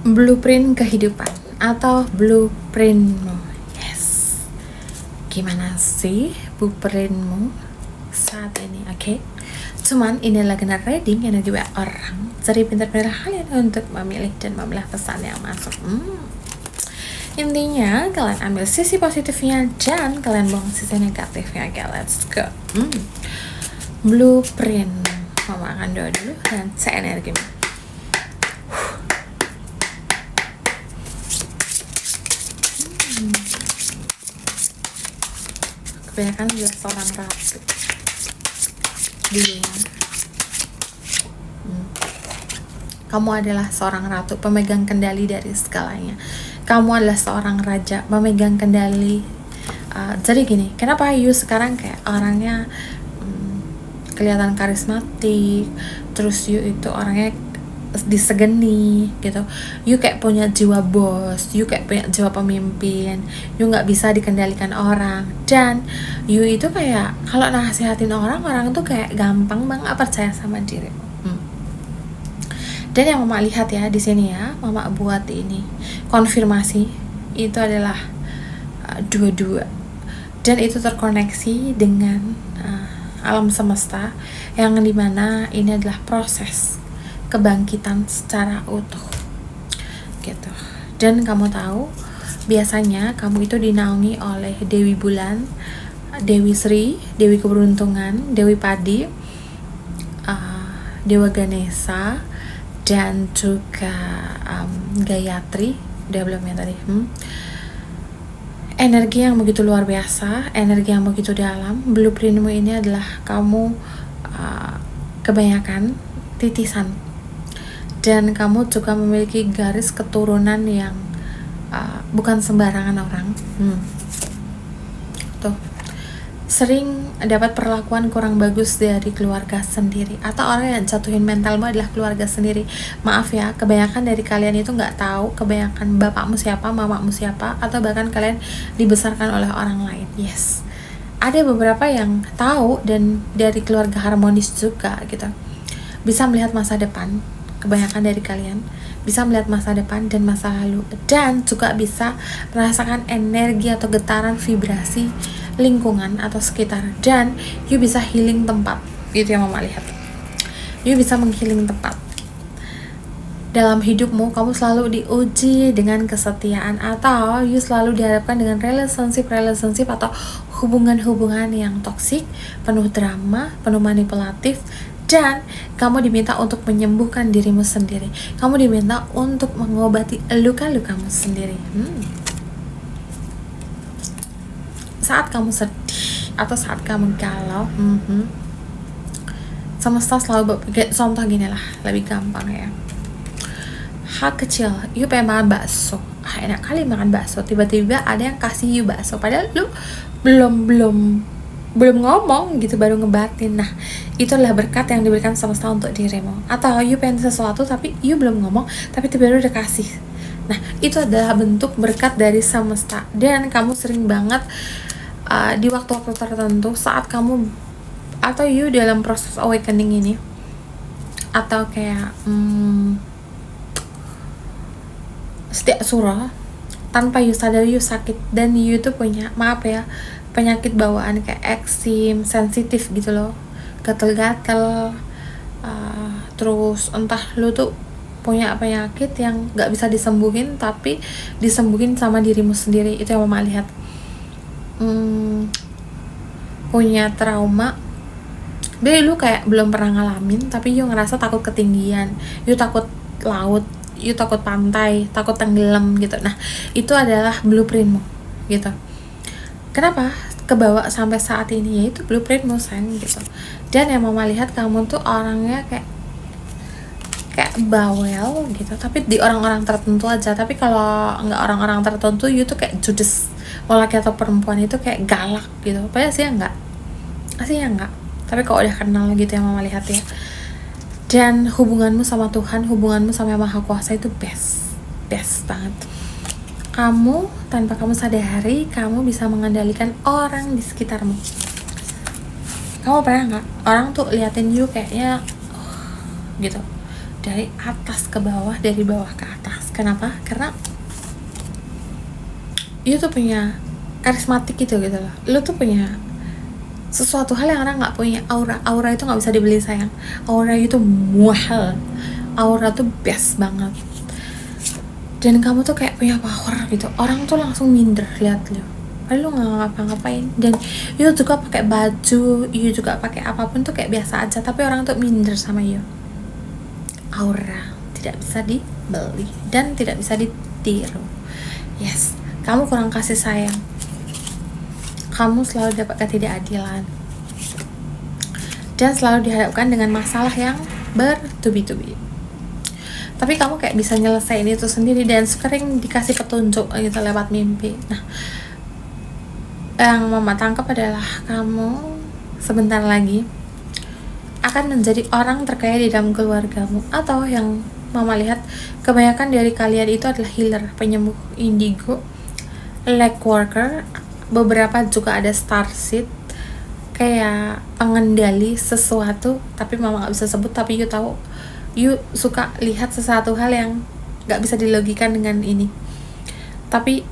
blueprint kehidupan atau blueprintmu. Yes. Gimana sih blueprintmu saat ini? Oke. Cuman ini lagi reading energi orang. Jadi pintar-pintar kalian untuk memilih dan memilah pesan yang masuk. Intinya kalian ambil sisi positifnya dan kalian buang sisi negatifnya. Oke, let's go. Blueprint. Mama akan doa dulu dan saya energi. Kebanyakan adalah seorang ratu dunia. Kamu adalah seorang ratu, pemegang kendali dari segalanya. Kamu adalah seorang raja, pemegang kendali. Jadi gini, kenapa you sekarang kayak orangnya kelihatan karismatik, terus you itu orangnya disegeni gitu. You kayak punya jiwa bos, you kayak punya jiwa pemimpin, you nggak bisa dikendalikan orang, dan you itu kayak kalau nasihatin orang tuh kayak gampang banget percaya sama diri. Dan yang mama lihat ya di sini ya, mama buat ini konfirmasi itu adalah dua-dua, dan itu terkoneksi dengan alam semesta yang dimana ini adalah proses kebangkitan secara utuh gitu. Dan kamu tahu biasanya kamu itu dinaungi oleh Dewi Bulan, Dewi Sri, Dewi Keberuntungan, Dewi Padi, Dewa Ganesha, dan juga Gayatri. Udah belum ya tadi? Energi yang begitu luar biasa, energi yang begitu dalam. Blueprintmu ini adalah kamu kebanyakan titisan, dan kamu juga memiliki garis keturunan yang bukan sembarangan orang. Tuh, sering dapat perlakuan kurang bagus dari keluarga sendiri, atau orang yang jatuhin mentalmu adalah keluarga sendiri. Maaf ya, kebanyakan dari kalian itu nggak tahu kebanyakan bapakmu siapa, mamamu siapa, atau bahkan kalian dibesarkan oleh orang lain. Yes, ada beberapa yang tahu dan dari keluarga harmonis juga gitu, bisa melihat masa depan. Kebanyakan dari kalian bisa melihat masa depan dan masa lalu, dan juga bisa merasakan energi atau getaran vibrasi lingkungan atau sekitar, dan you bisa healing tempat. Itu yang mama lihat, you bisa menghealing tempat. Dalam hidupmu kamu selalu diuji dengan kesetiaan, atau you selalu dihadapkan dengan relationship atau hubungan-hubungan yang toksik, penuh drama, penuh manipulatif, dan kamu diminta untuk menyembuhkan dirimu sendiri. Kamu diminta untuk mengobati luka-lukamu sendiri. Saat kamu sedih atau saat kamu galau, semesta selalu berpikir, contoh gini lah, lebih gampang ya. Hal kecil, you pengen makan bakso, enak kali makan bakso, tiba-tiba ada yang kasih you bakso, padahal lu belum ngomong gitu, baru ngebatin. Nah, itu adalah berkat yang diberikan semesta untuk dirimu. Atau you pengen sesuatu tapi you belum ngomong, tapi tiba-tiba udah kasih. Nah, itu adalah bentuk berkat dari semesta. Dan kamu sering banget di waktu-waktu tertentu saat kamu atau you dalam proses awakening ini, atau kayak setiap surah, tanpa you sadar you sakit, dan you tuh punya, maaf ya, penyakit bawaan kayak eksim, sensitif gitu loh, gatel-gatel, terus entah lu tuh punya penyakit yang gak bisa disembuhin tapi disembuhin sama dirimu sendiri. Itu yang mama lihat. Punya trauma, jadi lu kayak belum pernah ngalamin, tapi you ngerasa takut ketinggian, you takut laut, you takut pantai, takut tenggelam gitu. Nah, itu adalah blueprintmu gitu. Kenapa kebawa sampai saat ini? Yaitu blueprintmu, sayang gitu. Dan yang mama lihat, kamu tuh orangnya kayak bawel gitu, tapi di orang-orang tertentu aja. Tapi kalau nggak orang-orang tertentu, you tuh kayak judes. Mau laki atau perempuan itu kayak galak gitu. Padahal sih enggak. Tapi kalau udah kenal gitu yang mama lihat ya. Dan hubunganmu sama Tuhan, hubunganmu sama Yang Maha Kuasa itu best banget. Kamu, tanpa kamu sadari, kamu bisa mengendalikan orang di sekitarmu. Kamu pernah nggak orang tuh liatin you kayaknya gitu, dari atas ke bawah, dari bawah ke atas, Kenapa? Karena you tuh punya karismatik gitu loh. Lu tuh punya sesuatu hal yang orang nggak punya. Aura itu nggak bisa dibeli sayang. Aura itu mahal. Aura tuh best banget. Dan kamu tuh kayak punya power gitu. Orang tuh langsung minder lihat lu. Lu nggak ngapa-ngapain. Dan you juga pakai baju, you juga pakai apapun tuh kayak biasa aja. Tapi orang tuh minder sama you. Aura tidak bisa dibeli dan tidak bisa ditiru. Yes, kamu kurang kasih sayang. Kamu selalu dapat ketidakadilan dan selalu dihadapkan dengan masalah yang bertubi-tubi. Tapi kamu kayak bisa nyelesain itu sendiri dan sering dikasih petunjuk gitu lewat mimpi. Nah, yang mama tangkap adalah kamu sebentar lagi akan menjadi orang terkaya di dalam keluargamu, atau yang mama lihat kebanyakan dari kalian itu adalah healer, penyembuh indigo, light worker, beberapa juga ada starseed, kayak pengendali sesuatu, tapi mama nggak bisa sebut. Tapi you tahu, you suka lihat sesuatu hal yang nggak bisa dilogikan dengan ini, tapi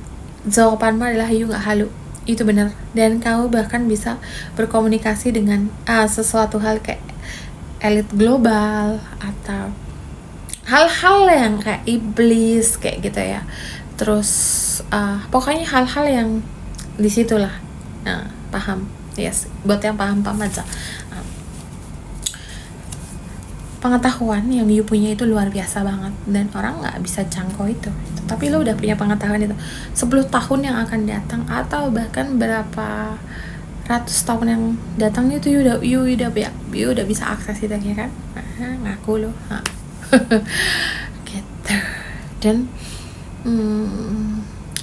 jawabanmu adalah you nggak halu. Itu benar. Dan kamu bahkan bisa berkomunikasi dengan sesuatu hal kayak elit global atau hal-hal yang kayak iblis kayak gitu ya. Terus pokoknya hal-hal yang disitulah. Nah, paham? Yes, buat yang paham-paham aja. Pengetahuan yang you punya itu luar biasa banget dan orang nggak bisa jangkau itu. Tapi lo udah punya pengetahuan itu 10 tahun yang akan datang, atau bahkan berapa ratus tahun yang datang itu you udah bisa akses itu ya kan. Ngaku lo gitu. Dan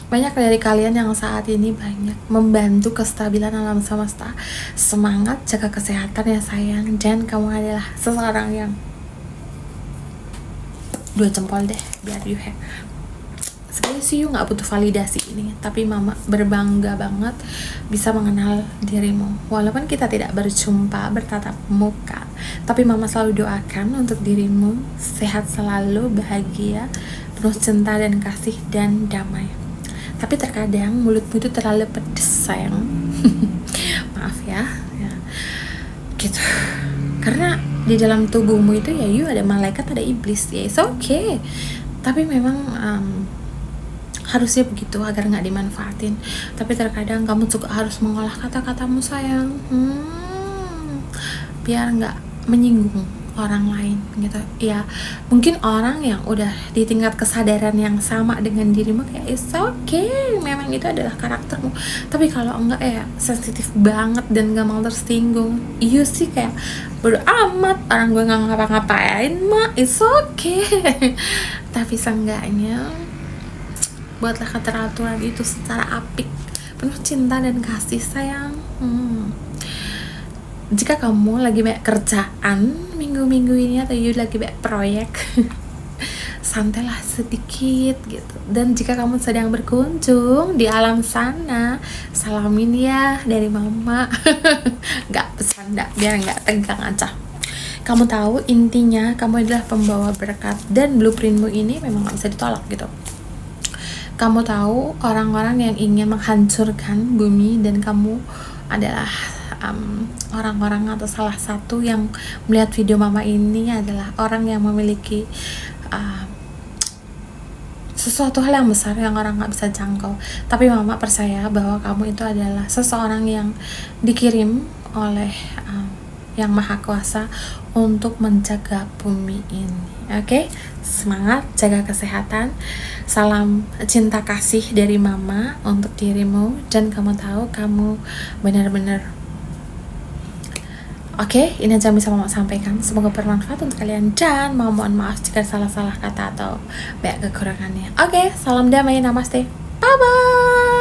banyak dari kalian yang saat ini banyak membantu kestabilan alam semesta. Semangat, jaga kesehatan ya sayang. Dan kamu adalah seseorang yang 2 jempol deh biar you have. Sebenarnya sih you gak butuh validasi ini, tapi mama berbangga banget bisa mengenal dirimu. Walaupun kita tidak berjumpa bertatap muka, tapi mama selalu doakan untuk dirimu sehat selalu, bahagia, penuh cinta dan kasih dan damai. Tapi terkadang mulutmu itu terlalu pedes sayang. Maaf ya gitu. Karena di dalam tubuhmu itu ya you ada malaikat, ada iblis ya. It's okay. Tapi memang harusnya begitu agar nggak dimanfaatin. Tapi terkadang kamu juga harus mengolah kata-katamu sayang, biar nggak menyinggung orang lain gitu ya. Mungkin orang yang udah di tingkat kesadaran yang sama dengan dirimu kayak it's okay, memang itu adalah karaktermu. Tapi kalau enggak ya sensitif banget dan gampang tersinggung, you sih kayak bodo amat, orang gue nggak ngapa-ngapain mah it's okay. Tapi seenggaknya buatlah keteraturan itu secara apik, penuh cinta dan kasih sayang. Jika kamu lagi banyak kerjaan minggu-minggu ini, atau you lagi banyak proyek, santailah sedikit gitu. Dan jika kamu sedang berkunjung di alam sana, salamin ya dari mama. Gak bercanda, biar gak tegang aja. Kamu tahu intinya kamu adalah pembawa berkat, dan blueprintmu ini memang gak bisa ditolak gitu. Kamu tahu orang-orang yang ingin menghancurkan bumi, dan kamu adalah orang-orang atau salah satu yang melihat video mama ini adalah orang yang memiliki sesuatu hal yang besar yang orang gak bisa jangkau. Tapi mama percaya bahwa kamu itu adalah seseorang yang dikirim oleh yang maha kuasa untuk menjaga bumi ini. Oke? Semangat, jaga kesehatan. Salam cinta kasih dari mama untuk dirimu, dan kamu tahu kamu benar-benar oke. Ini aja yang bisa mama sampaikan. Semoga bermanfaat untuk kalian, dan mohon maaf jika salah-salah kata atau banyak kekurangannya. Oke, salam damai, namaste, bye bye.